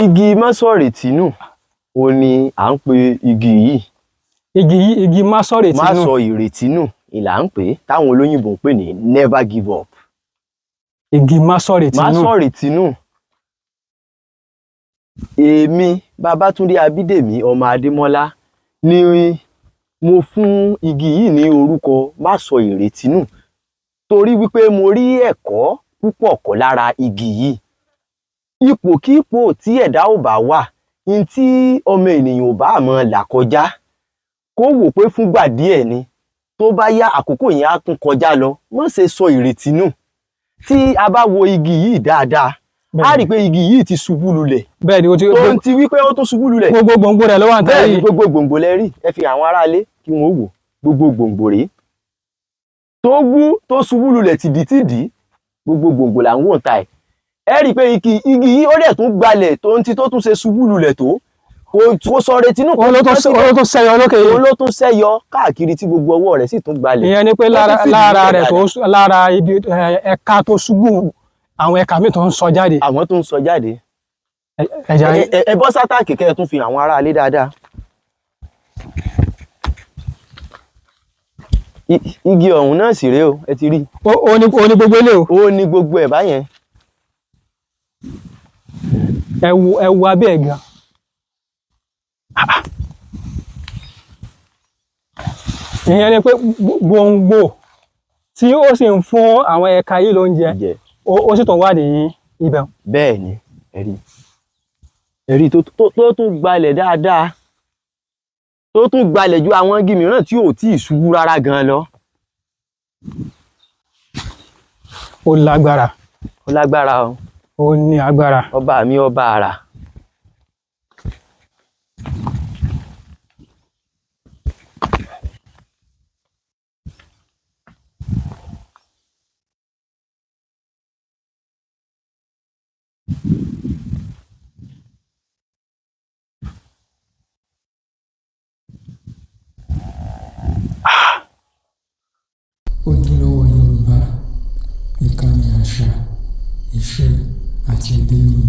Igi másọ̀ rètínù ó ní à ń pè igi yìí. Igi másọ̀ rètínù. Másọ̀ ìrètínù ìlà ń pè, táwọn olóyìnbó ń pè ní never give up. Igi másọ̀ rètínù. Másọ̀ rètínù. Èmi Babátúndé Abídèmí ọmọ Adémọ́lá ni mo fún igi yìí ní orúkọ másọ̀ ìrètínù torí wípé mo rí ẹ̀kọ́ púpọ̀ kọ́ lára igi yìí. Ipòkípò tí ẹ̀dá ò bá wà, ní tí ọmọ ènìyàn ò bá mọ̀ là kọjá, kó wò pé fúngbà díẹ̀ ni, tó bá yá àkókò yẹn á tún kọjá lọ, má ṣe sọ ìrètí nù. Tí a bá wo igi yìí dáadáa, a rí pé igi yìí ti ṣubú lulẹ̀. Bẹ́ẹ̀ni, tó ń ti wípé ó tún ṣubú lulẹ̀. Gbogbo gbòǹgbò rẹ̀ ló wà níta yìí. Bẹ́ẹ̀ni, gbogbo gbòǹgbò lẹ rí. Ẹ fi àwọn aráalé kí wọ́n wò, gbogbo gbòǹgbò rèé. Tó wú tó ṣubú lulẹ̀ tìdítìdí, gbogbo gbòǹgbò là ń wò níta ẹ̀. Ẹ rí pé igi yìí ó dẹ̀ tún gbalẹ̀ tó ń ti tó tún ṣe ṣubú lulẹ̀ tó. Kò sọ rètínù. Òun ló tún ṣẹ́yọ lókè yìí. Òun ló tún ṣẹ́yọ káàkiri tí gbogbo ọwọ́ rẹ̀ sì tún gbalẹ̀. Ìyẹn ni pé lára ibi ẹ̀ka tó ṣubú, àwọn ẹ̀ka míì tó ń sọ jáde. Àwọn tó ń sọ jáde. Ẹ bọ́ sátàkì kẹ́ ẹ tún fi àwọn aráalé dáadáa. Igi ọ̀hún náà sì rèé o, ẹ ti rí. Ó ní gbogbo ilé o. Ó ní gbogbo ẹ̀ báyẹn. Ẹ wo abẹ́ ẹ̀ gan. Ìyẹn ni pé gbòǹgbò tí ó sì ń fún àwọn ẹ̀ka yìí lóúnjẹ, ó sì tún wà ní ibẹ̀. Bẹ́ẹ̀ ni, ẹ̀rí tó tún gbalẹ̀ dáadáa, tó tún gbalẹ̀ ju àwọn igi mìíràn tí ò tí ì ṣubú rárá gan lọ. Ó lágbára. Ó lágbára o. Ó ní agbára. Ọba mi ọba àrà. Ojúlówó Yorùbá, ìkànnì àṣà, ìṣe àti èdè Yorùbá.